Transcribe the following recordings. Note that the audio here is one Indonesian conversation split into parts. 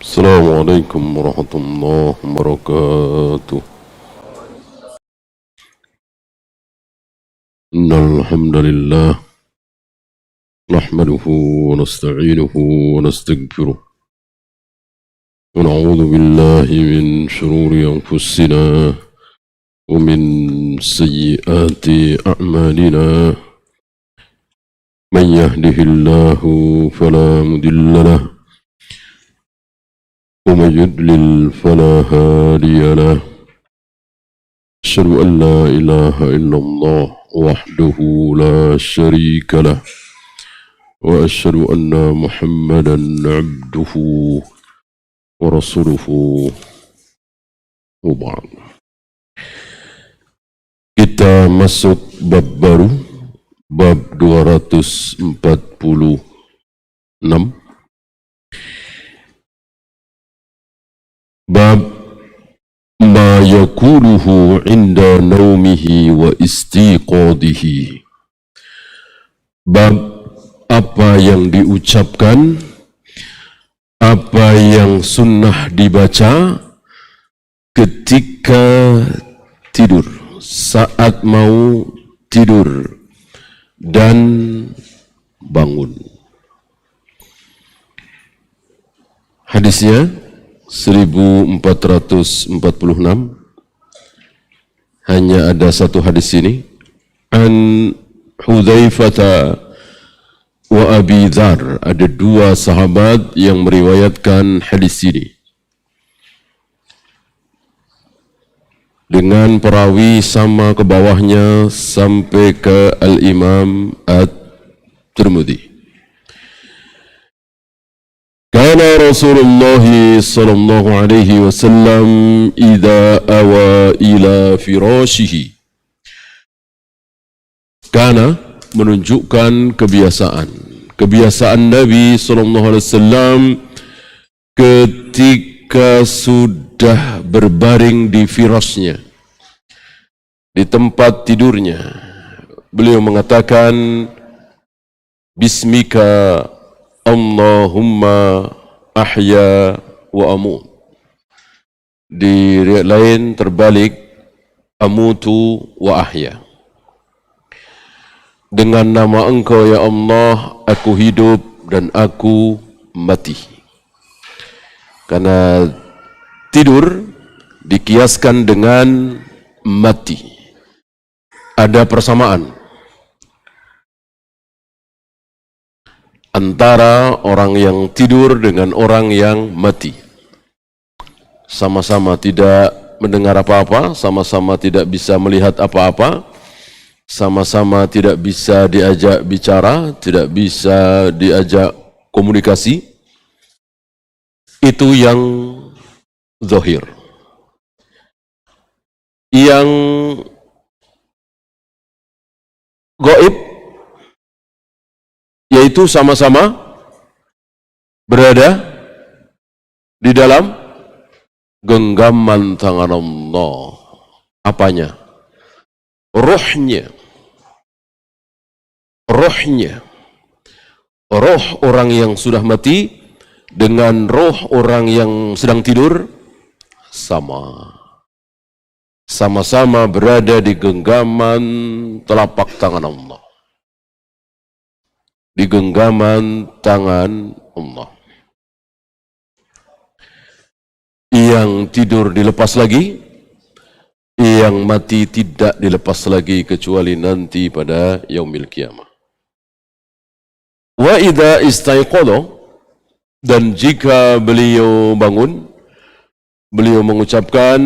السلام عليكم ورحمة الله وبركاته. إن الحمد لله نحمده ونستعينه ونستغفره ونعوذ بالله من شرور أنفسنا ومن سيئات أعمالنا. من يهده الله فلا مضل له ومن يضلل فلا هادي له. أشهد أن لا إله إلا الله وحده لا شريك له وأشهد أن محمدا عبده ورسوله. وبعد, kita masuk bab baru, bab 246, bab ma yakuluhu inda naumihi wa istiqadihi. Bab apa yang diucapkan, apa yang sunnah dibaca ketika tidur, saat mau tidur dan bangun. Hadisnya 1446, hanya ada satu hadis ini. An Hudzaifah wa Abi Dzar, ada dua sahabat yang meriwayatkan hadis ini dengan perawi sama ke bawahnya sampai ke Al-Imam At-Tirmidzi. Kana Rasulullah sallallahu alaihi wasallam idza awa ila firashihi. Kana menunjukkan kebiasaan Nabi sallallahu alaihi wasallam ketika sudah berbaring di firasnya, di tempat tidurnya, beliau mengatakan bismika Allahumma ahya wa amut. Di riwayat lain terbalik, amutu wa ahya. Dengan nama Engkau ya Allah, aku hidup dan aku mati. Karena tidur dikiaskan dengan mati. Ada persamaan antara orang yang tidur dengan orang yang mati. Sama-sama tidak mendengar apa-apa, sama-sama tidak bisa melihat apa-apa, sama-sama tidak bisa diajak bicara, tidak bisa diajak komunikasi. Itu yang zahir. Yang gaib, yaitu sama-sama berada di dalam genggaman tangan Allah. Apanya? Rohnya. Roh orang yang sudah mati dengan roh orang yang sedang tidur sama-sama berada di genggaman telapak tangan Allah. Di genggaman tangan Allah. Yang tidur dilepas lagi, yang mati tidak dilepas lagi kecuali nanti pada yaumil qiyamah. Wa idza istaiqadha, dan jika beliau bangun, beliau mengucapkan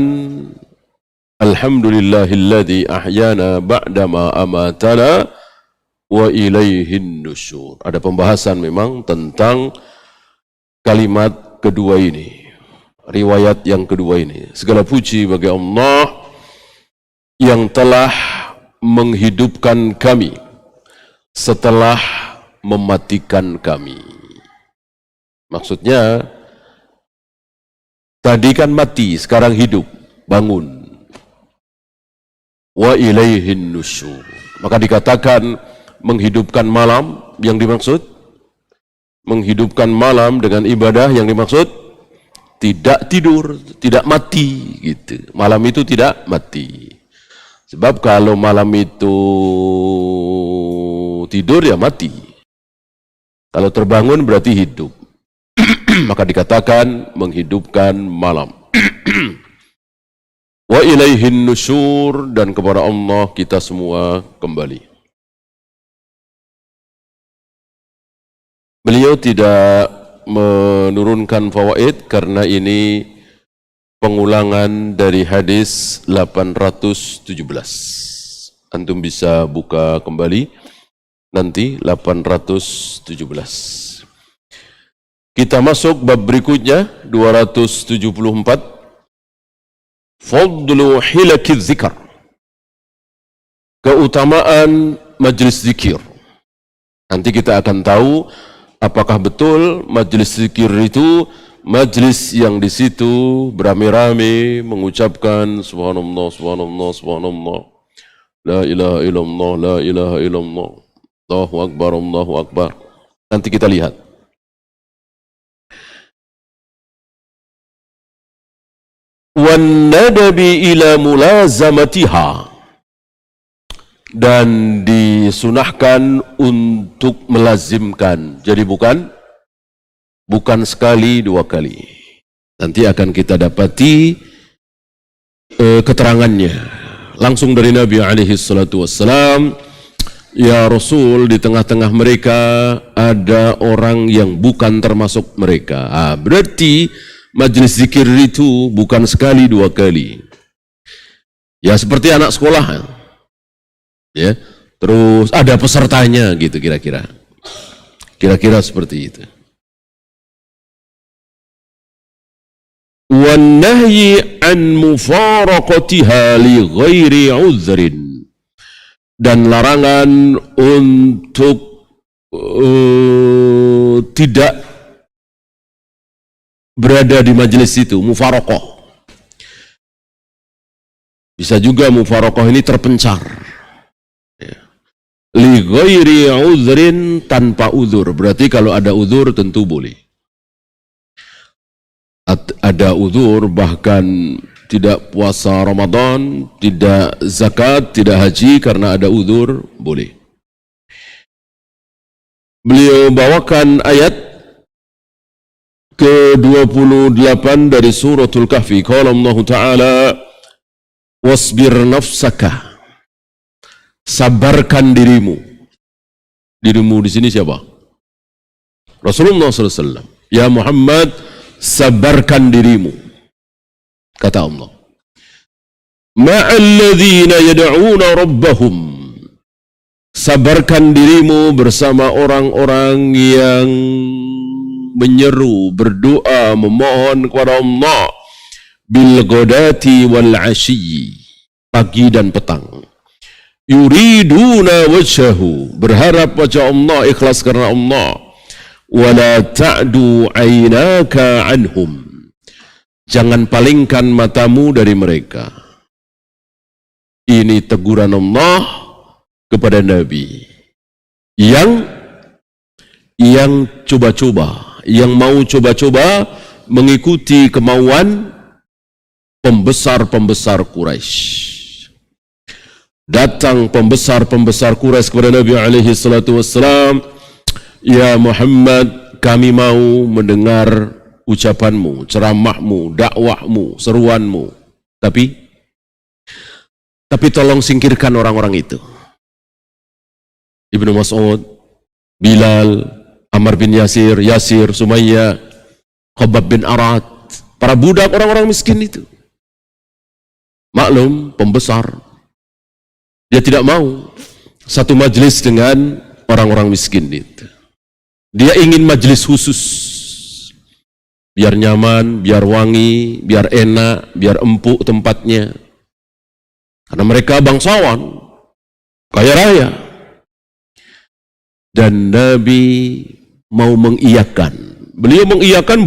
alhamdulillahilladzi ahyana ba'dama amatana wa ilaihin nusyur. Ada pembahasan memang tentang kalimat kedua ini, riwayat yang kedua ini. Segala puji bagi Allah yang telah menghidupkan kami setelah mematikan kami. Maksudnya tadi kan mati, sekarang hidup, bangun. Wa ilaihin nusyur. Maka dikatakan menghidupkan malam, yang dimaksud menghidupkan malam dengan ibadah, yang dimaksud tidak tidur, tidak mati gitu. Malam itu tidak mati. Sebab kalau malam itu tidur ya mati. Kalau terbangun berarti hidup. Maka dikatakan menghidupkan malam. Wa ilaihin nusyur, dan kepada Allah kita semua kembali. Beliau tidak menurunkan fawaid karena ini pengulangan dari hadis 817. Antum bisa buka kembali nanti 817. Kita masuk bab berikutnya 274. Fadlu hilakiz zikr. Keutamaan majlis zikir. Nanti kita akan tahu apakah betul majlis zikir itu majlis yang di situ beramai-ramai mengucapkan subhanallah, subhanallah, subhanallah, la ilaha illallah, la ilaha illallah, Allahu akbar, Allahu akbar. Nanti kita lihat. Wan nadabi ila mulazamatiha, dan disunahkan untuk melazimkan. Jadi bukan sekali dua kali. Nanti akan kita dapati keterangannya langsung dari Nabi alaihi salatu wassalam. Ya Rasul, di tengah-tengah mereka ada orang yang bukan termasuk mereka. Berarti majlis zikir itu bukan sekali dua kali. Ya seperti anak sekolah. Ya, terus ada pesertanya gitu kira-kira. Kira-kira seperti itu. Wan nahyi an mufaraqatiha li ghairi uzrin, dan larangan untuk tidak berada di majelis itu, mufaraqah. Bisa juga mufaraqah ini terpencar. Ya. Li ghairi uzrin, tanpa uzur. Berarti kalau ada uzur tentu boleh. Ada uzur, bahkan tidak puasa Ramadan, tidak zakat, tidak haji karena ada uzur, boleh. Beliau bawakan ayat ke-28 dari suratul Kahfi. Qala Allah Ta'ala, wasbir nafsaka, sabarkan dirimu. Dirimu di sini siapa? Rasulullah SAW. Ya Muhammad, sabarkan dirimu, kata Allah. Ma'alladzina yad'una rabbahum, sabarkan dirimu bersama orang-orang yang menyeru, berdoa, memohon kepada Allah bil ghadati wal ashyi, pagi dan petang. Yuriduna wajhahu, berharap wajah Allah, ikhlas karena Allah. Wala ta'du aynaka anhum, jangan palingkan matamu dari mereka. Ini teguran Allah kepada Nabi yang coba-coba, yang mau coba-coba mengikuti kemauan pembesar-pembesar Quraisy. Datang pembesar-pembesar Quraisy kepada Nabi alaihi salatu wassalam, ya Muhammad, kami mau mendengar ucapanmu, ceramahmu, dakwahmu, seruanmu. Tapi tolong singkirkan orang-orang itu. Ibnu Mas'ud, Bilal, Ammar bin Yasir, Sumayyah, Khabbab bin Arad, para budak orang-orang miskin itu. Maklum, pembesar. Dia tidak mau satu majelis dengan orang-orang miskin itu. Dia ingin majelis khusus. Biar nyaman, biar wangi, biar enak, biar empuk tempatnya. Karena mereka bangsawan, kaya raya. Dan Nabi mau mengiyakan. Beliau mengiyakan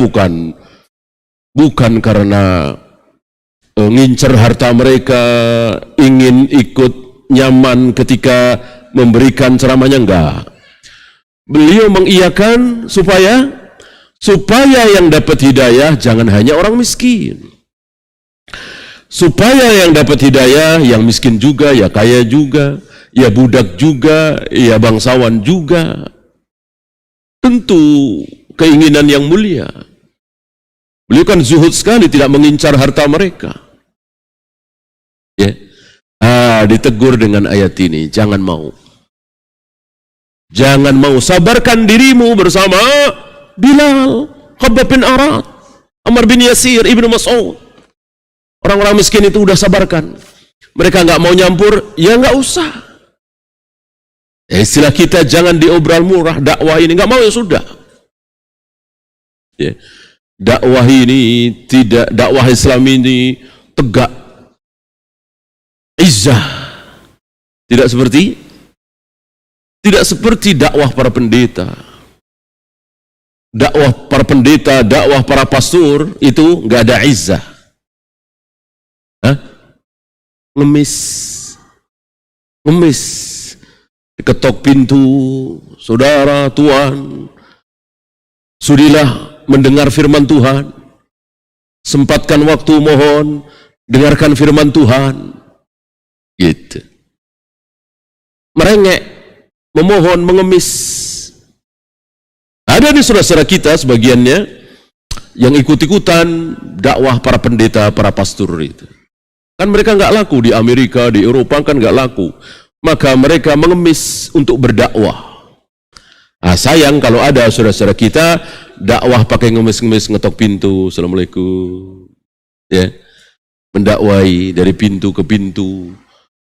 bukan karena ngincer harta mereka, ingin ikut nyaman ketika memberikan ceramahnya, enggak. Beliau mengiyakan supaya Supaya yang dapat hidayah jangan hanya orang miskin. Supaya yang dapat hidayah yang miskin juga, ya kaya juga, ya budak juga, ya bangsawan juga. Tentu keinginan yang mulia. Beliau kan zuhud sekali, tidak mengincar harta mereka. Ya. Ditegur dengan ayat ini, jangan mau. Jangan mau, sabarkan dirimu bersama Bilal, Khabbab bin Arat, Ammar bin Yasir, Ibnu Mas'ud. Orang-orang miskin itu udah sabarkan. Mereka nggak mau nyampur, ya nggak usah. Istilah kita jangan diobral murah, dakwah ini nggak mau ya sudah. Ya. Dakwah ini tidak, dakwah Islam ini tegak, izzah. Tidak seperti dakwah para pendeta. Dakwah para pendeta, dakwah para pastor itu nggak ada izzah. Ngemis, diketok pintu, saudara, tuan, sudilah mendengar firman Tuhan, sempatkan waktu mohon, dengarkan firman Tuhan, gitu. Merengek, memohon, mengemis. Ada di saudara-saudara kita sebagiannya yang ikut-ikutan dakwah para pendeta, para pastor itu. Kan mereka nggak laku di Amerika, di Eropa kan nggak laku. Maka mereka mengemis untuk berdakwah. Sayang kalau ada saudara-saudara kita dakwah pakai ngemis-ngemis, ngetok pintu, assalamualaikum, ya, mendakwai dari pintu ke pintu.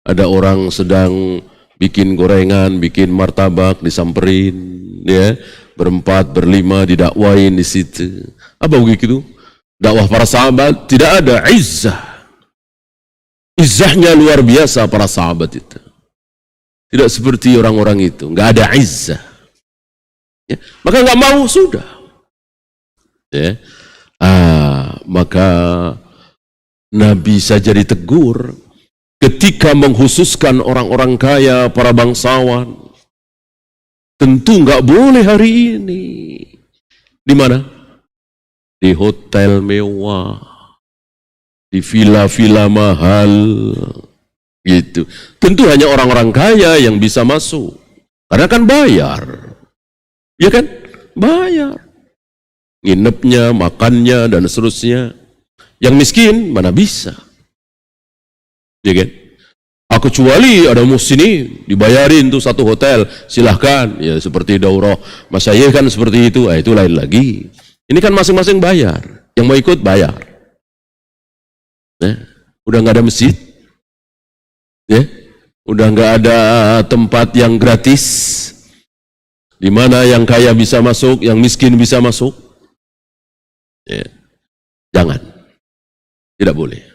Ada orang sedang bikin gorengan, bikin martabak, disamperin, ya, berempat, berlima, didakwain di situ. Apa begitu? Dakwah para sahabat tidak ada izzah. Izzahnya luar biasa para sahabat itu. Tidak seperti orang-orang itu, nggak ada izzah. Ya, maka nggak mau sudah. Ya. Maka Nabi saja ditegur ketika menghususkan orang-orang kaya, para bangsawan. Tentu nggak boleh hari ini. Di mana? Di hotel mewah, di villa-villa mahal, gitu. Tentu hanya orang-orang kaya yang bisa masuk, karena kan bayar, ya kan? Bayar, nginepnya, makannya, dan seterusnya. Yang miskin mana bisa, ya kan? Kecuali ada musini dibayarin tuh satu hotel, silahkan, ya seperti daurah masyayikh kan seperti itu, itu lain lagi. Ini kan masing-masing bayar, yang mau ikut bayar. Udah nggak ada masjid, ya, udah nggak ada tempat yang gratis, di mana yang kaya bisa masuk, yang miskin bisa masuk. Ya. Jangan, tidak boleh.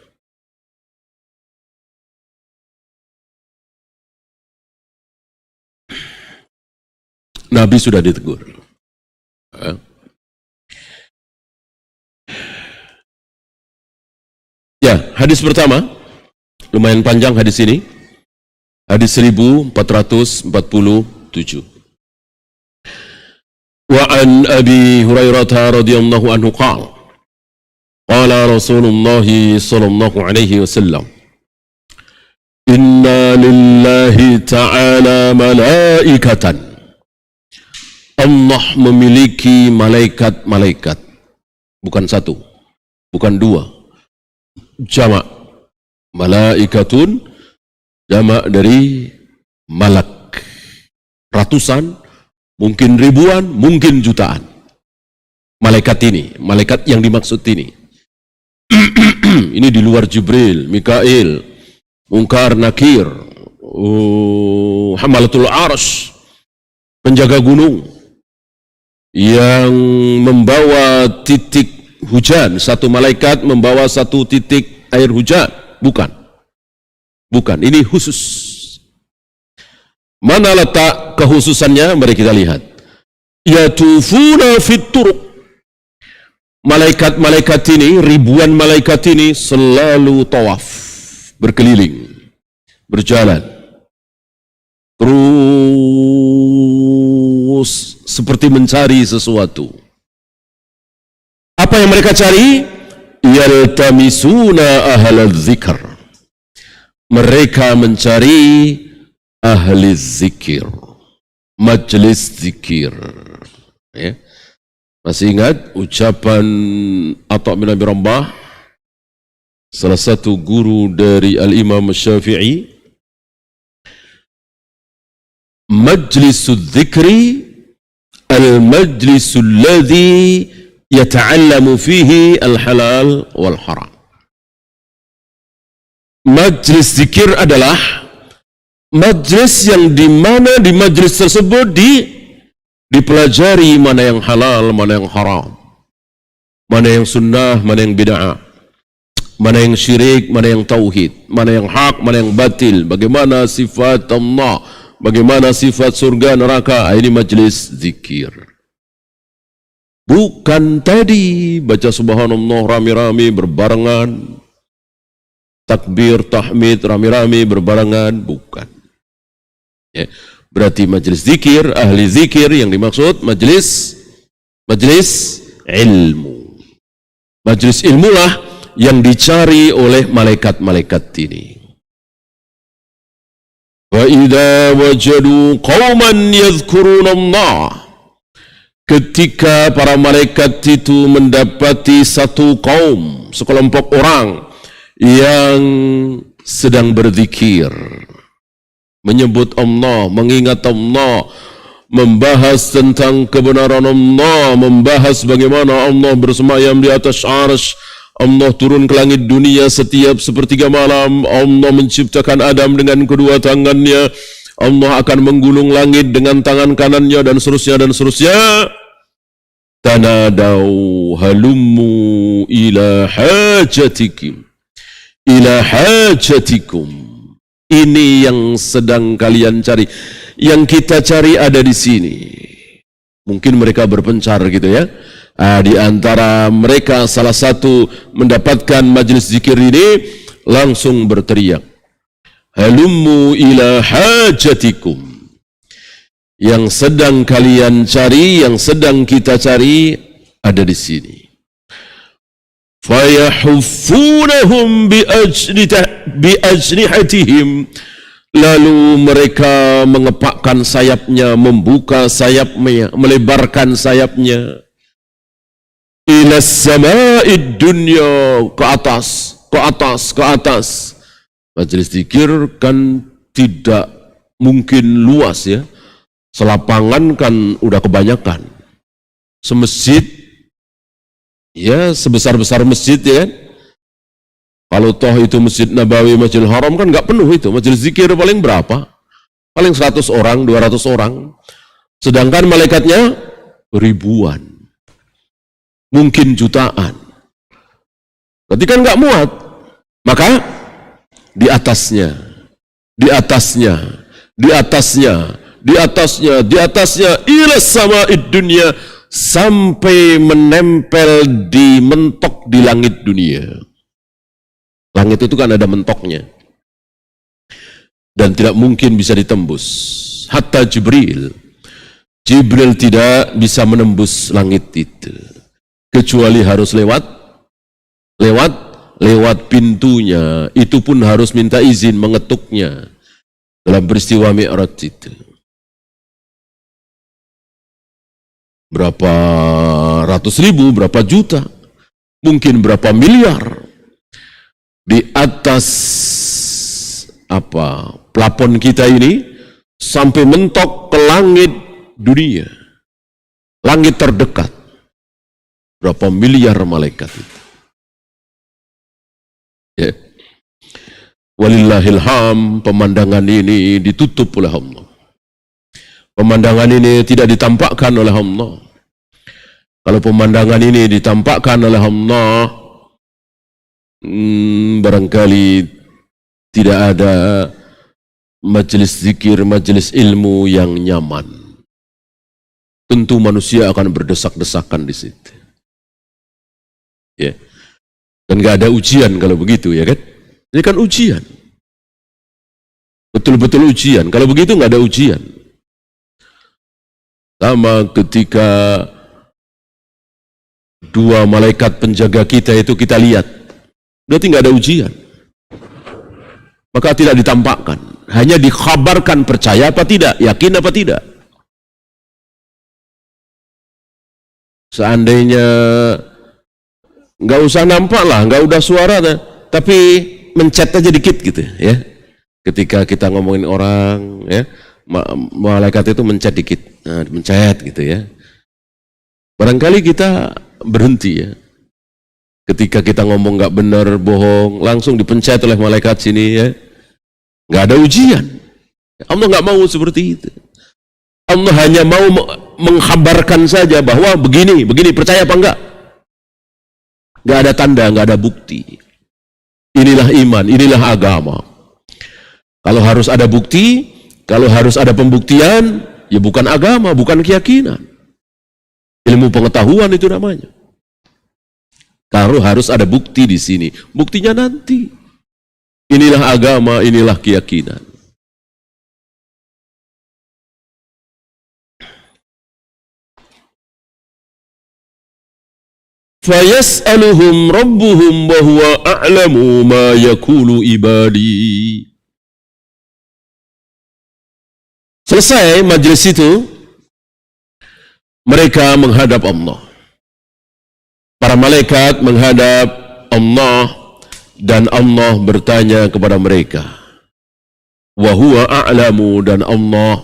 Nabi sudah ditegur. Ya, hadis pertama, lumayan panjang hadis ini. Hadis 1447. Wa an Abi Hurairah radhiyallahu anhu qala qala Rasulullah sallallahu alaihi wasallam inna lillahi ta'ala malaikatan. Allah memiliki malaikat-malaikat, bukan satu, bukan dua, jamak. Malaikatun jamak dari malak, ratusan, mungkin ribuan, mungkin jutaan. Malaikat ini, malaikat yang dimaksud ini. Ini di luar Jibril, Mikail, Munkar, Nakir, Hamalatul Arsy, penjaga gunung, yang membawa titik hujan. Satu malaikat membawa satu titik air hujan. Bukan, ini khusus. Mana letak kekhususannya? Mari kita lihat. Yatufuna fit turuq. Malaikat-malaikat ini, ribuan malaikat ini selalu tawaf, berkeliling, berjalan, terus seperti mencari sesuatu. yang mereka cari? Yaltamisuna ahlal dzikr. Mereka mencari ahli zikir, majlis zikir. Ya. Masih ingat ucapan Atha bin Abi Rabah, salah satu guru dari Al-Imam Syafi'i, majlisul dzikri al-majlisul ladzi yata'allamu fihi al-halal wal haram. Majlis zikir adalah majlis yang di mana di majlis tersebut dipelajari mana yang halal, mana yang haram, mana yang sunnah, mana yang bid'ah, mana yang syirik, mana yang tauhid, mana yang hak, mana yang batil, bagaimana sifat Allah, bagaimana sifat surga neraka. Ini majlis zikir. Bukan tadi baca subhanallah rami-rami berbarengan, takbir, tahmid rami-rami berbarengan, bukan. Ya. Berarti majlis zikir, ahli zikir yang dimaksud majlis ilmu. Majlis ilmulah yang dicari oleh malaikat-malaikat ini. Wa idza wajadu qauman yadhkuruna Allah. Ketika para malaikat itu mendapati satu kaum, sekelompok orang yang sedang berzikir, menyebut Allah, mengingat Allah, membahas tentang kebenaran Allah, membahas bagaimana Allah bersemayam di atas arsy, Allah turun ke langit dunia setiap sepertiga malam, Allah menciptakan Adam dengan kedua tangannya, Allah akan menggulung langit dengan tangan kanannya, dan seterusnya dan seterusnya. Tanadau halummu ila hajatikum, ila hajatikum. Ini yang sedang kalian cari, yang kita cari ada di sini. Mungkin mereka berpencar gitu ya. Di antara mereka salah satu mendapatkan majlis zikir ini langsung berteriak, halummu ila hajatikum. Yang sedang kalian cari, yang sedang kita cari ada di sini. Fayahuffunahum biajnihatihim. Lalu mereka mengepakkan sayapnya, membuka sayapnya, melebarkan sayapnya. Ila sama'id dunya, ke atas, ke atas, ke atas. Majelis zikir kan tidak mungkin luas ya. Selapangan kan udah kebanyakan. Semasjid, ya sebesar-besar masjid ya kan. Kalau toh itu Masjid Nabawi, Masjidil Haram kan nggak penuh itu. Majelis zikir paling berapa? Paling 100 orang, 200 orang. Sedangkan malaikatnya ribuan. Mungkin jutaan. Berarti kan nggak muat. Maka di atasnya, di atasnya, di atasnya, di atasnya, di atasnya, ila sama'id dunya, sampai menempel di mentok di langit dunia. Langit itu kan ada mentoknya. Dan tidak mungkin bisa ditembus. Hatta Jibril tidak bisa menembus langit itu. Kecuali harus lewat pintunya. Itu pun harus minta izin mengetuknya. Dalam peristiwa Mi'raj itu. Berapa ratus ribu, berapa juta, mungkin berapa miliar. Di atas plafon kita ini sampai mentok ke langit dunia, langit terdekat. Berapa miliar malaikat itu. Ya. Walillahilham, pemandangan ini ditutup oleh Allah. Pemandangan ini tidak ditampakkan oleh Allah. Kalau pemandangan ini ditampakkan oleh Allah, barangkali tidak ada majelis zikir, majelis ilmu yang nyaman. Tentu manusia akan berdesak-desakan di situ. Ya. Dan gak ada ujian kalau begitu ya kan? Ini kan ujian. Betul-betul ujian. Kalau begitu gak ada ujian. Sama ketika Dua malaikat penjaga kita itu kita lihat. Berarti nggak ada ujian. Maka tidak ditampakkan. Hanya dikhabarkan percaya apa tidak, yakin apa tidak. Seandainya nggak usah nampak lah, nggak udah suara, tapi mencet aja dikit gitu ya. Ketika kita ngomongin orang ya, malaikat itu mencet dikit, mencet gitu ya. Barangkali kita berhenti ya. Ketika kita ngomong nggak benar, bohong, langsung dipencet oleh malaikat sini ya. Nggak ada ujian. Allah nggak mau seperti itu. Allah hanya mau mengkhabarkan saja bahwa begini, percaya apa enggak? Nggak ada tanda, nggak ada bukti. Inilah iman, inilah agama. Kalau harus ada bukti, kalau harus ada pembuktian, ya bukan agama, bukan keyakinan. Ilmu pengetahuan itu namanya. Kalau harus ada bukti di sini, buktinya nanti. Inilah agama, inilah keyakinan. Fayas'aluhum rabbuhum wa huwa a'lamu ma yaqulu ibadi. Selesai majelis itu, mereka menghadap Allah. Para malaikat menghadap Allah dan Allah bertanya kepada mereka. Wa huwa a'lamu, dan Allah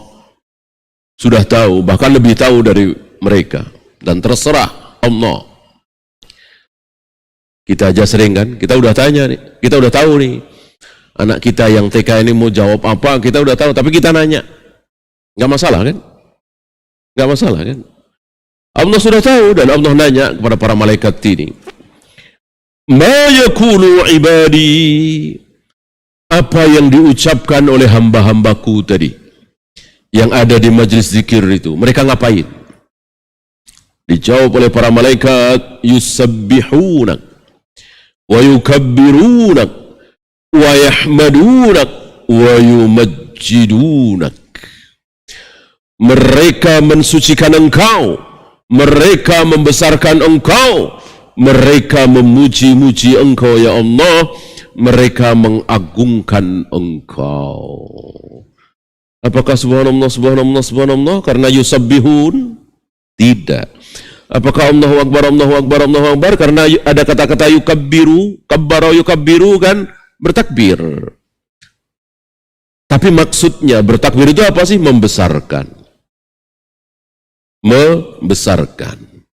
sudah tahu, bahkan lebih tahu dari mereka, dan terserah Allah. Kita aja sering kan, kita udah tanya nih, kita udah tahu nih, anak kita yang TK ini mau jawab apa, kita udah tahu, tapi kita nanya, nggak masalah kan? Nggak masalah kan? Allah sudah tahu, dan Allah nanya kepada para malaikat ini, ma yaqulu ibadi, apa yang diucapkan oleh hamba-hambaku tadi, yang ada di majlis zikir itu, mereka ngapain? Dijawab oleh para malaikat, yusabbihunak wa yukabbirunak wa yahmadunak wa yumajjidunak. Mereka mensucikan engkau, mereka membesarkan engkau, mereka memuji-muji engkau ya Allah, mereka mengagungkan engkau. Apakah subhanallah, subhanallah, subhanallah karena yusabbihun? Tidak. Apakah Allahu Akbar, Allahu Akbar, Allahu Akbar karena ada kata-kata yukabbiru, kabbara yukabbiru kan bertakbir. Tapi maksudnya bertakbir itu apa sih? Membesarkan. Membesarkan.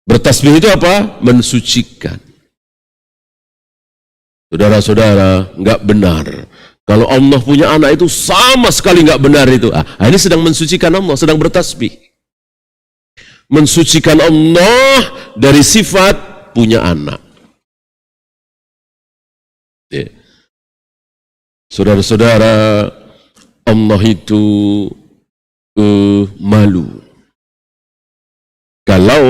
Bertasbih itu apa? Mensucikan. Saudara-saudara, nggak benar. Kalau Allah punya anak itu sama sekali nggak benar itu. Ini sedang mensucikan Allah, sedang bertasbih. Mensucikan Allah dari sifat punya anak. Ya. Saudara-saudara, Allah itu malu. Kalau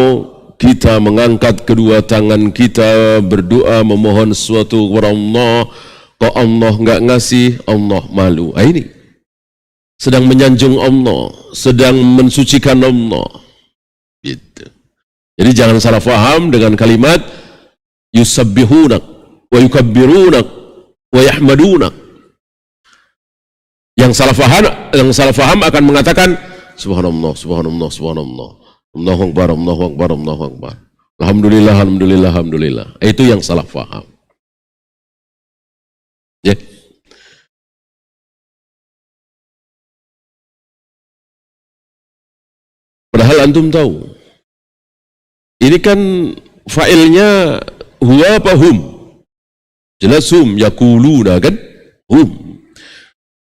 kita mengangkat kedua tangan kita berdoa memohon sesuatu kepada Allah, kok Allah nggak ngasih, Allah malu. Ini sedang menyanjung Allah, sedang mensucikan Allah. Gitu. Jadi jangan salah faham dengan kalimat yusabbihunak wa yukabbirunak wa yahmadunak. Yang salah faham akan mengatakan subhanallah, subhanallah, subhanallah, Allahu Akbar, Allahu Akbar, Allahu Akbar, alhamdulillah, alhamdulillah, alhamdulillah. Itu yang salah faham. Ya. Padahal antum tahu, ini kan failnya huwa apa hum? Jelas hum, yaquluna kan? Hum.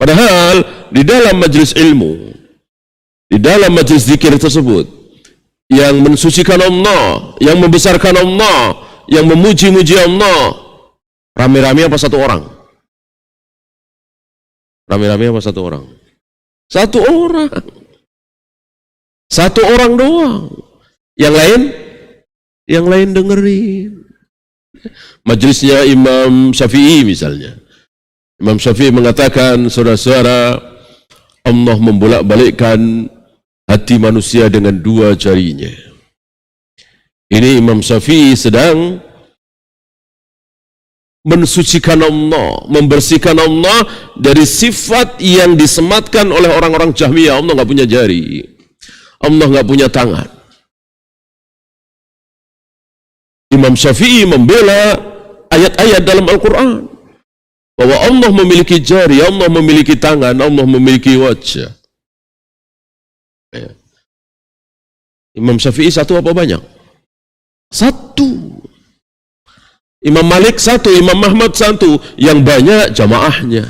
Padahal di dalam majlis ilmu, di dalam majlis zikir tersebut, yang mensucikan Allah, yang membesarkan Allah, yang memuji-muji Allah, rame-rame apa satu orang? Rame-rame apa satu orang? Satu orang. Satu orang doang. Yang lain dengerin. Majelisnya Imam Syafi'i misalnya. Imam Syafi'i mengatakan, saudara-saudara, Allah membolak-balikkan hati manusia dengan dua jarinya. Ini Imam Syafi'i sedang mensucikan Allah, membersihkan Allah dari sifat yang disematkan oleh orang-orang Jahmiyah. Allah nggak punya jari, Allah nggak punya tangan. Imam Syafi'i membela ayat-ayat dalam Al-Quran bahwa Allah memiliki jari, Allah memiliki tangan, Allah memiliki wajah. Imam Syafi'i satu apa banyak? Satu. Imam Malik satu, Imam Ahmad satu, yang banyak jamaahnya.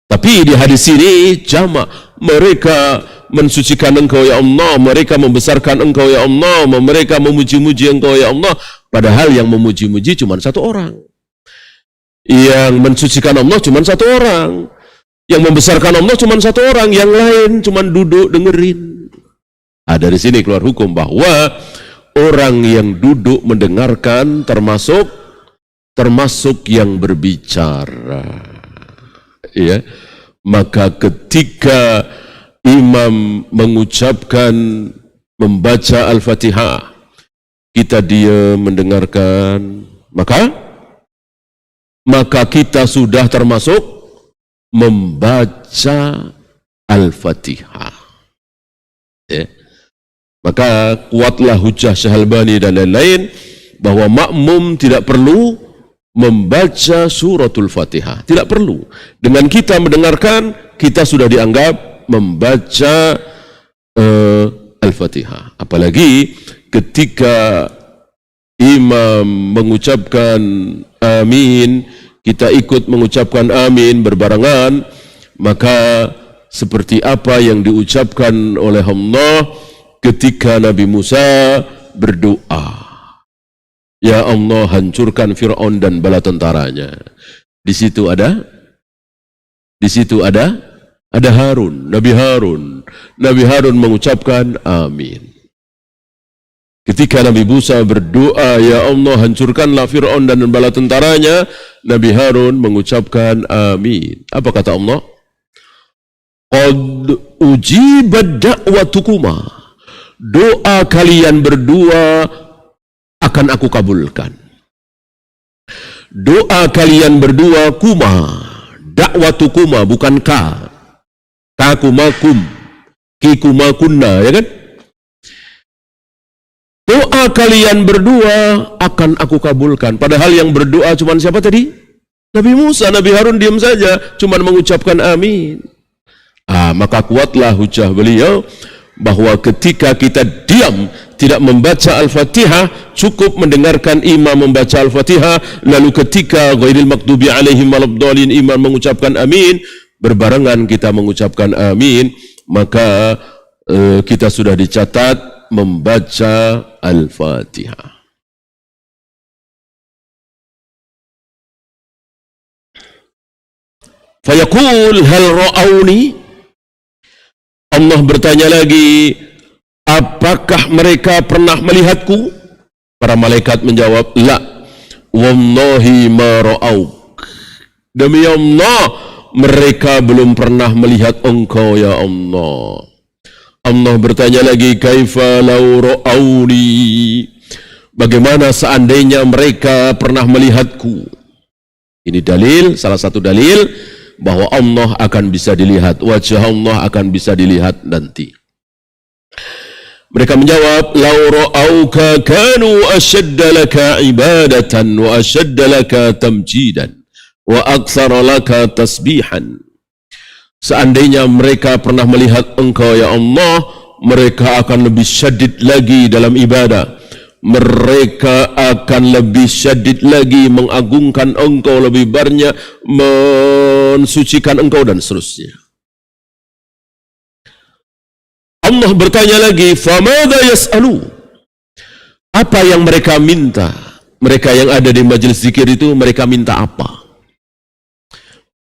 Tapi di hadis ini jama', mereka mensucikan Engkau ya Allah, mereka membesarkan Engkau ya Allah, mereka memuji-muji Engkau ya Allah, padahal yang memuji-muji cuma satu orang. Yang mensucikan Allah cuma satu orang. Yang membesarkan Allah cuma satu orang, yang lain cuma duduk dengerin. Dari sini keluar hukum bahwa orang yang duduk mendengarkan termasuk yang berbicara. Ya. Maka ketika imam mengucapkan, membaca Al-Fatihah, kita diam mendengarkan, maka kita sudah termasuk membaca Al-Fatihah. Ya. Maka kuatlah hujah Syahalbani dan lain-lain bahwa makmum tidak perlu membaca suratul Fatihah. Tidak perlu. Dengan kita mendengarkan, kita sudah dianggap membaca Al-Fatihah. Apalagi ketika imam mengucapkan amin, kita ikut mengucapkan amin berbarengan, maka seperti apa yang diucapkan oleh Allah ketika Nabi Musa berdoa, ya Allah hancurkan Fir'aun dan bala tentaranya. Di situ ada Harun, Nabi Harun mengucapkan amin. Ketika Nabi Musa berdoa, ya Allah hancurkanlah Fir'aun dan bala tentaranya, Nabi Harun mengucapkan amin. Apa kata Allah? Qad ujibat da'watukuma. Doa kalian berdua akan aku kabulkan. Doa kalian berdua kuma, da'watukuma bukan ka. Ka kumakum, ki kumakunna, ya kan? Doa kalian berdua akan aku kabulkan. Padahal yang berdoa cuma siapa tadi? Nabi Musa, Nabi Harun diam saja, cuma mengucapkan amin. Maka kuatlah hujah beliau bahwa ketika kita diam tidak membaca Al-Fatihah, cukup mendengarkan imam membaca Al-Fatihah, lalu ketika ghairil maghdubi alaihim waladdallin imam mengucapkan amin, berbarengan kita mengucapkan amin, maka kita sudah dicatat membaca Al-Fatihah. Fayaqul hal ra'auni, Allah bertanya lagi, apakah mereka pernah melihatku? Para malaikat menjawab, la, wallahi ma ra'auk. Demi Allah, mereka belum pernah melihat engkau ya Allah. Allah bertanya lagi, kaifa law ra'auni, bagaimana seandainya mereka pernah melihatku? Ini dalil, salah satu dalil bahwa Allah akan bisa dilihat, wajah Allah akan bisa dilihat nanti. Mereka menjawab, law ra'auka kanu ashadda laka ibadatan wa ashadda laka tamjidan wa aktsara laka tasbihan. Seandainya mereka pernah melihat engkau ya Allah, mereka akan lebih syadid lagi dalam ibadah. Mereka akan lebih syadid lagi mengagungkan engkau, lebih banyak mensucikan engkau dan seterusnya. Allah bertanya lagi, famadha yas'alu, apa yang mereka minta? Mereka yang ada di majelis zikir itu, mereka minta apa?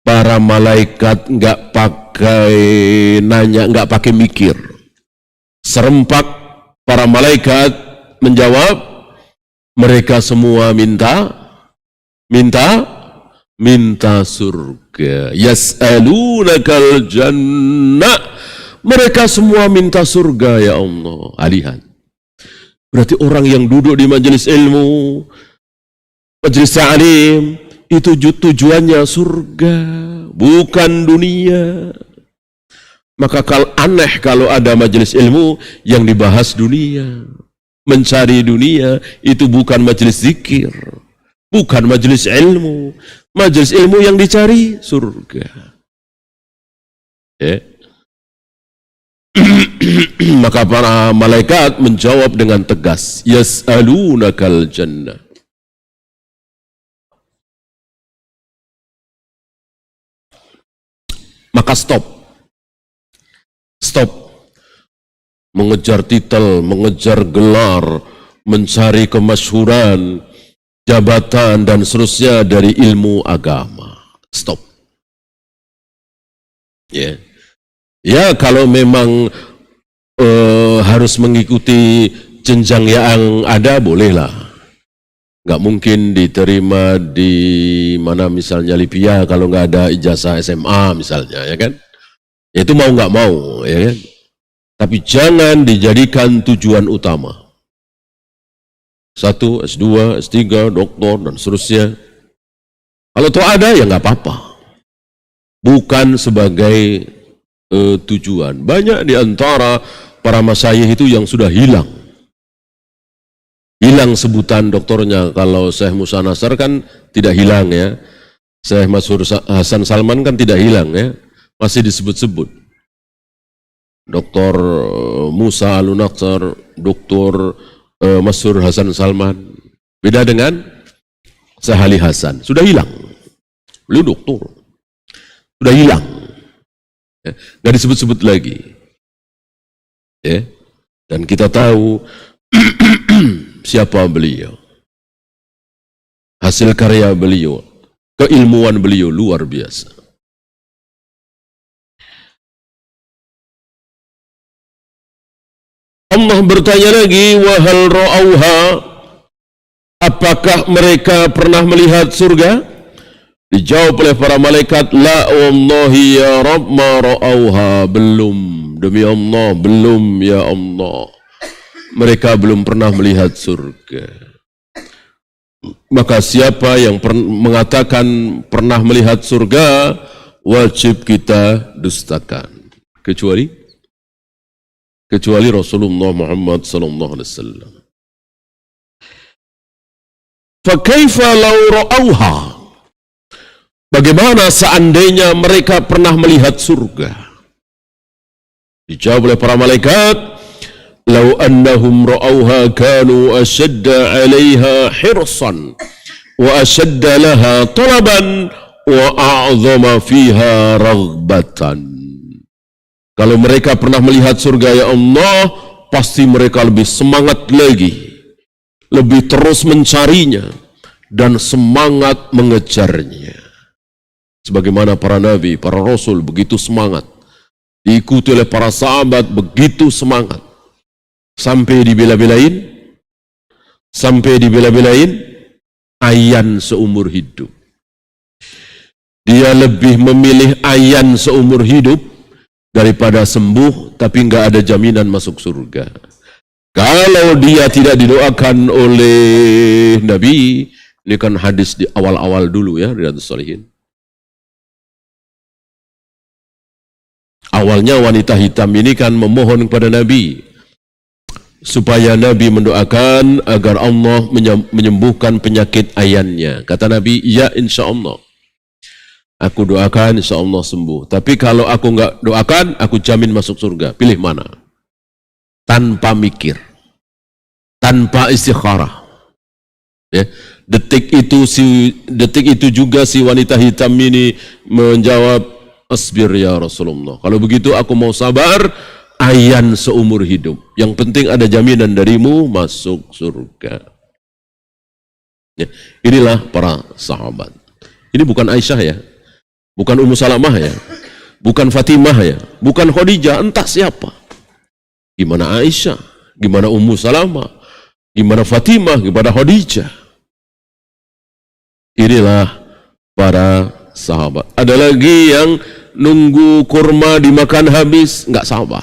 Para malaikat enggak pakai nanya, enggak pakai mikir. Serempak para malaikat menjawab, mereka semua minta surga. Yas'alunakal jannah, mereka semua minta surga ya Allah. Lihat, Berarti orang yang duduk di majelis ilmu, majelis ta'lim, itu tujuannya surga, bukan dunia. Maka aneh kalau ada majelis ilmu yang dibahas dunia. Mencari dunia itu bukan majelis zikir, bukan majelis ilmu. Majelis ilmu yang dicari surga. Ya. Maka para malaikat menjawab dengan tegas, yas'alunakal jannah. Maka stop mengejar titel, mengejar gelar, mencari kemasyhuran, jabatan dan seterusnya dari ilmu agama. Stop. Ya, ya kalau memang harus mengikuti jenjang yang ada, bolehlah. Nggak mungkin diterima di mana misalnya Libya kalau nggak ada ijazah SMA misalnya, ya kan? Itu mau nggak mau, ya kan? Tapi jangan dijadikan tujuan utama. 1, S2, S3, doktor, dan seterusnya. Kalau itu ada, ya nggak apa-apa. Bukan sebagai tujuan. Banyak di antara para masyayikh itu yang sudah hilang. Hilang sebutan doktornya. Kalau Syekh Musa Nasr kan tidak hilang ya. Syekh Masyhur Hasan Salman kan tidak hilang ya. Masih disebut-sebut. Dr. Musa Al-Nasr, Dr. Masyhur Hasan Salman. Beda dengan Syekh Ali Hasan. Sudah hilang. Beliau doktor. Sudah hilang. Ya, nggak disebut-sebut lagi. Ya. Dan kita tahu siapa beliau. Hasil karya beliau. Keilmuan beliau luar biasa. Allah bertanya lagi, wahal ra'auha, apakah mereka pernah melihat surga? Dijawab oleh para malaikat, la wallahi ya Rabb ma ra'auha, belum, demi Allah, belum ya Allah. Mereka belum pernah melihat surga. Maka siapa yang mengatakan pernah melihat surga, wajib kita dustakan. Kecuali Rasulullah Muhammad sallallahu alaihi wasallam. Fa kaifa law ra'auha? Bagaimana seandainya mereka pernah melihat surga? Dijawab oleh para malaikat, law annahum ra'auha kanu ashadda 'alaiha hirsan wa ashadda laha talaban wa a'zama fiha raghbatan. Kalau mereka pernah melihat surga ya Allah, pasti mereka lebih semangat lagi, lebih terus mencarinya, dan semangat mengejarnya. Sebagaimana para nabi, para rasul begitu semangat, diikuti oleh para sahabat begitu semangat, sampai dibela-belain, ayan seumur hidup. Dia lebih memilih ayan seumur hidup daripada sembuh tapi nggak ada jaminan masuk surga. Kalau dia tidak didoakan oleh Nabi, ini kan hadis di awal-awal dulu ya, Riyadhus Shalihin. Awalnya wanita hitam ini kan memohon kepada Nabi supaya Nabi mendoakan agar Allah menyembuhkan penyakit ayannya. Kata Nabi, ya insya Allah. Aku doakan insya Allah sembuh. Tapi kalau aku nggak doakan, aku jamin masuk surga. Pilih mana? Tanpa mikir, tanpa istikharah. Ya. Detik itu juga si wanita hitam ini menjawab, asbir ya Rasulullah. Kalau begitu aku mau sabar, ayan seumur hidup. Yang penting ada jaminan darimu masuk surga. Ya. Inilah para sahabat. Ini bukan Aisyah ya. Bukan Ummu Salamah ya, bukan Fatimah ya, bukan Khadijah, entah siapa. Gimana Aisyah, gimana Ummu Salamah, gimana Fatimah, gimana Khadijah. Inilah para sahabat. Ada lagi yang nunggu kurma dimakan habis, nggak sabar.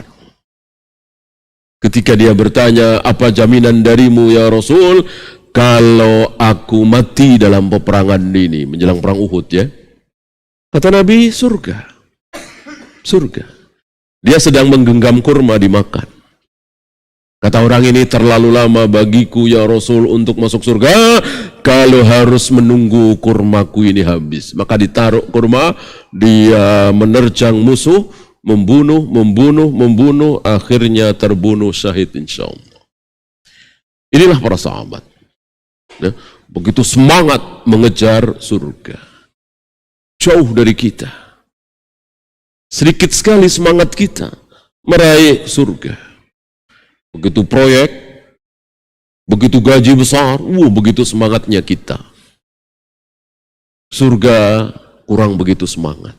Ketika dia bertanya, apa jaminan darimu ya Rasul kalau aku mati dalam peperangan ini, menjelang perang Uhud ya? Kata Nabi, surga. Surga. Dia sedang menggenggam kurma dimakan. Kata orang ini, terlalu lama bagiku ya Rasul untuk masuk surga kalau harus menunggu kurmaku ini habis. Maka ditaruh kurma, dia menerjang musuh, membunuh, akhirnya terbunuh syahid insyaallah. Inilah para sahabat. Ya, begitu semangat mengejar surga. Jauh dari kita. Sedikit sekali semangat kita meraih surga. Begitu proyek, begitu gaji besar, begitu semangatnya kita. Surga kurang begitu semangat.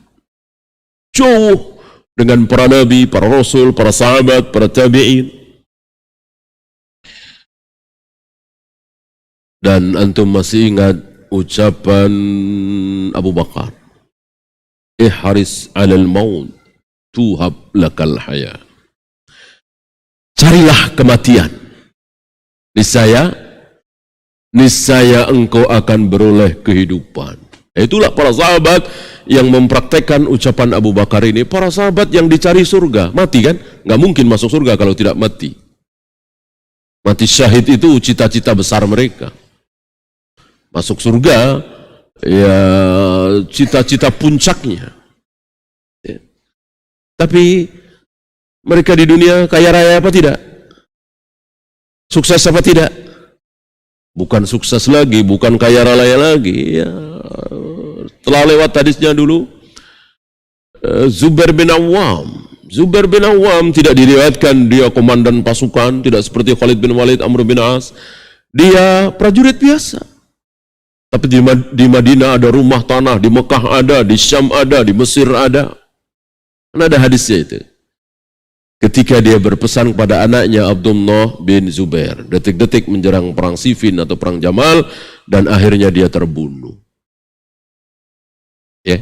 Jauh dengan para nabi, para rasul, para sahabat, para tabi'in. Dan antum masih ingat ucapan Abu Bakar, ihris alal maut tuhab lakal haya. Carilah kematian, niscaya engkau akan beroleh kehidupan. Itulah para sahabat yang mempraktekkan ucapan Abu Bakar ini. Para sahabat yang dicari surga, mati kan? Nggak mungkin masuk surga kalau tidak mati. Mati syahid itu cita-cita besar mereka. Masuk surga, ya cita-cita puncaknya. Ya. Tapi mereka di dunia kaya raya apa tidak? Sukses apa tidak? Bukan sukses lagi, bukan kaya raya lagi. Ya. Telah lewat hadisnya dulu. Zubair bin Awam tidak diriwayatkan dia komandan pasukan, tidak seperti Khalid bin Walid, Amr bin As. Dia prajurit biasa. Tapi di Madinah ada rumah tanah, di Mekah ada, di Syam ada, di Mesir ada. Kan ada hadisnya itu. Ketika dia berpesan kepada anaknya Abdullah bin Zubair, detik-detik menjelang perang Siffin atau perang Jamal, dan akhirnya dia terbunuh. Ya.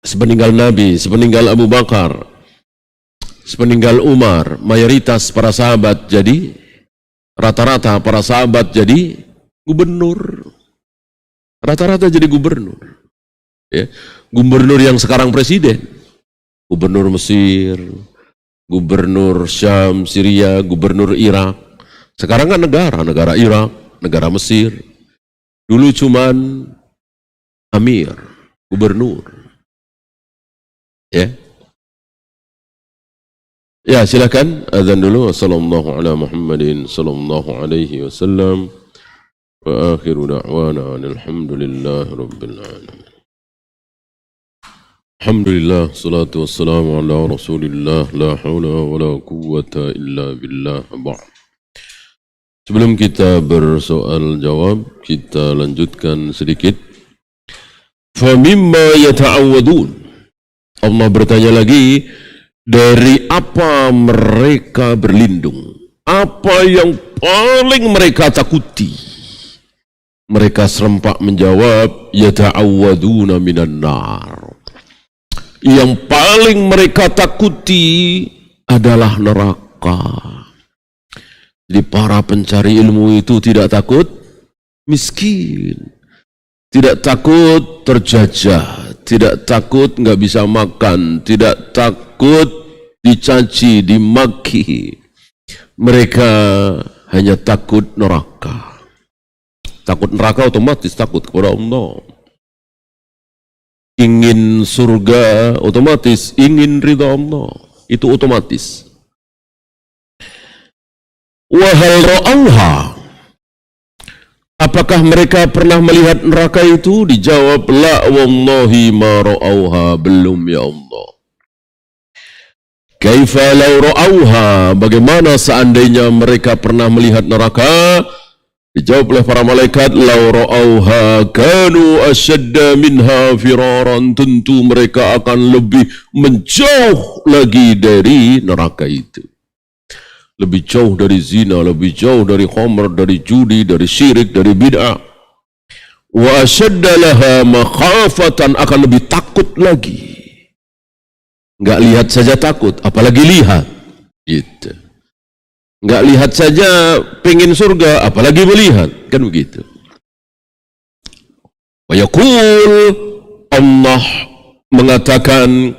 Sepeninggal Nabi, sepeninggal Abu Bakar, sepeninggal Umar, mayoritas para sahabat jadi, rata-rata para sahabat jadi gubernur. Rata-rata jadi gubernur. Ya. Gubernur yang sekarang presiden. Gubernur Mesir, gubernur Syam, Syria, gubernur Irak. Sekarang kan negara Irak, negara Mesir. Dulu cuman amir, gubernur. Ya. Ya, silakan azan dulu. Wassallallahu ala Muhammadin sallallahu alaihi wasallam. Wa akhiru da'wana alhamdulillahi rabbil alamin. Alhamdulillah, salatu wassalamu ala rasulillah, la hawla wa la quwwata illa billah, ba'd. Sebelum kita bersoal jawab, kita lanjutkan sedikit. Famimma yata'awadun. Allah bertanya lagi, dari apa mereka berlindung? Apa yang paling mereka takuti? Mereka serempak menjawab, yata'awaduna minan nar. Yang paling mereka takuti adalah neraka. Jadi para pencari ilmu itu tidak takut miskin, tidak takut terjajah, tidak takut nggak bisa makan, tidak takut dicaci, dimaki. Mereka hanya takut neraka. Takut neraka otomatis takut kepada Allah. Ingin surga otomatis ingin ridha Allah, itu otomatis. Wahal ra'auha, apakah mereka pernah melihat neraka itu? Dijawab, la wallahi ma ra'auha, belum ya Allah. Kaifa law ra'auha, bagaimana seandainya mereka pernah melihat neraka? Dijawab oleh para malaikat, law ra'auha kanu asyadda minha firaran, tentu mereka akan lebih menjauh lagi dari neraka itu. Lebih jauh dari zina, lebih jauh dari khamr, dari judi, dari syirik, dari bid'ah. Wa asyadda laha makhafatan, akan lebih takut lagi. Nggak lihat saja takut, apalagi lihat. Gitu. Nggak lihat saja pengen surga, apalagi melihat. Kan begitu. Wa yaqul, Allah mengatakan,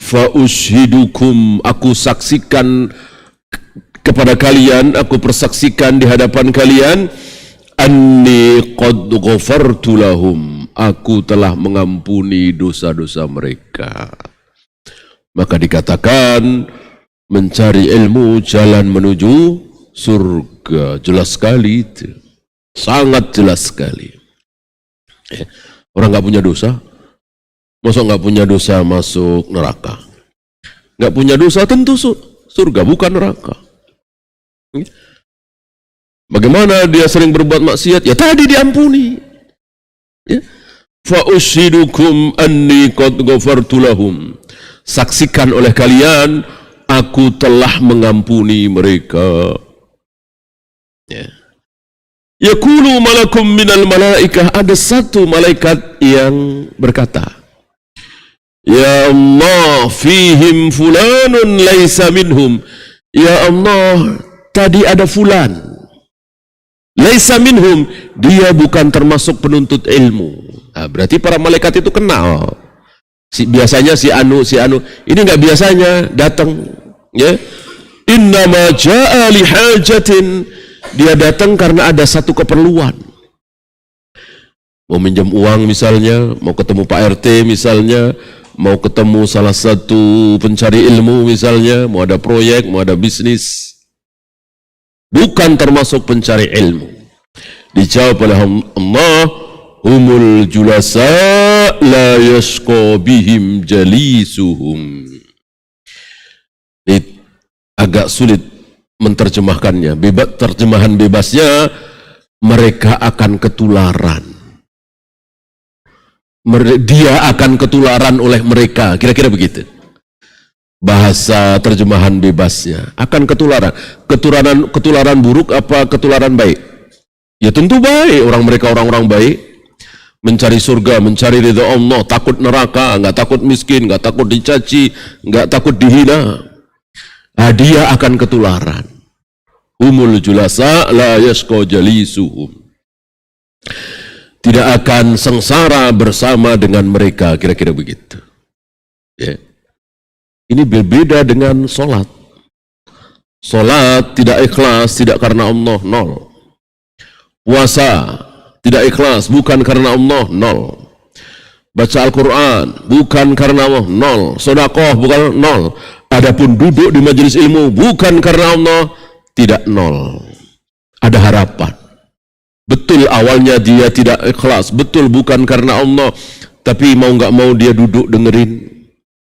fa ushidukum, aku saksikan kepada kalian, aku persaksikan di hadapan kalian, anni qad ghafartu lahum, aku telah mengampuni dosa-dosa mereka. Maka dikatakan mencari ilmu jalan menuju surga. Jelas sekali itu, sangat jelas sekali. Orang nggak punya dosa, masa nggak punya dosa masuk neraka? Nggak punya dosa tentu surga, bukan neraka. Bagaimana dia sering berbuat maksiat? Ya tadi diampuni. Ya. Fa ushidukum anni qad ghafartu lahum. Saksikan oleh kalian, aku telah mengampuni mereka. Ya. Yaqulu malakum minal malaikah, ada satu malaikat yang berkata, ya Allah, fihim fulanun laisa minhum. Ya Allah, tadi ada fulan, laisa minhum, dia bukan termasuk penuntut ilmu. Nah, berarti para malaikat itu kenal. Biasanya si anu, ini nggak biasanya datang, ya. Innama jaa li hajatin, dia datang karena ada satu keperluan. Mau minjam uang misalnya, mau ketemu Pak RT misalnya, mau ketemu salah satu pencari ilmu misalnya, mau ada proyek, mau ada bisnis. Bukan termasuk pencari ilmu. Dijawab oleh Allah, humul julasa la yashqa bihim jalisuhum. Ini agak sulit menterjemahkannya. Terjemahan bebasnya, mereka akan ketularan. Dia akan ketularan oleh mereka. Kira-kira begitu. Bahasa terjemahan bebasnya. Akan ketularan. Ketularan buruk apa ketularan baik? Ya tentu baik. Mereka orang-orang baik. Mencari surga, mencari ridha Allah, takut neraka, nggak takut miskin, nggak takut dicaci, nggak takut dihina. Nah, dia akan ketularan. Humul julasa la yashqa jalisuhum. Tidak akan sengsara bersama dengan mereka, kira-kira begitu. Ya. Ini berbeda dengan sholat. Sholat tidak ikhlas, tidak karena Allah, nol. Puasa tidak ikhlas, bukan karena Allah, nol. Baca Al-Quran, bukan karena Allah, nol. Sedekah, bukan, nol. Adapun duduk di majelis ilmu, bukan karena Allah, tidak, nol. Ada harapan. Betul awalnya dia tidak ikhlas, betul bukan karena Allah, tapi mau nggak mau dia duduk dengerin.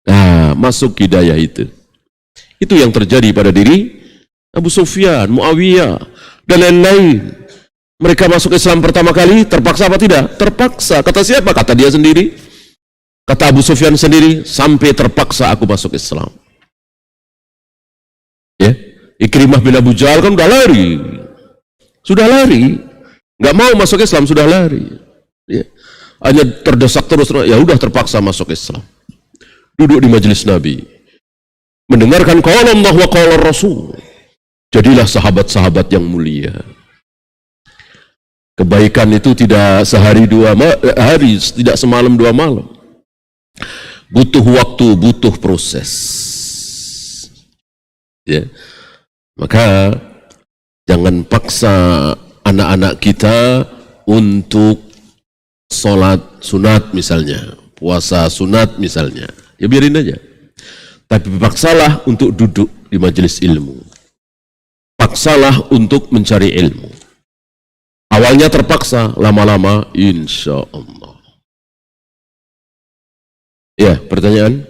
Nah, masuk hidayah itu. Itu yang terjadi pada diri Abu Sufyan, Muawiyah, dan lain-lain. Mereka masuk Islam pertama kali, terpaksa apa tidak? Terpaksa. Kata siapa? Kata dia sendiri. Kata Abu Sufyan sendiri, sampai terpaksa aku masuk Islam. Ya, Ikrimah bin Abu Jahal kan sudah lari, nggak mau masuk Islam, sudah lari. Ya. Hanya terdesak terus, ya udah terpaksa masuk Islam. Duduk di majelis Nabi, mendengarkan qala Allah wa qala Rasul. Jadilah sahabat-sahabat yang mulia. Kebaikan itu tidak sehari dua hari, tidak semalam dua malam. Butuh waktu, butuh proses. Ya. Maka jangan paksa anak-anak kita untuk sholat sunat misalnya, puasa sunat misalnya. Ya biarin aja. Tapi paksalah untuk duduk di majelis ilmu. Paksalah untuk mencari ilmu. Awalnya terpaksa, lama-lama insya Allah. Ya, pertanyaan?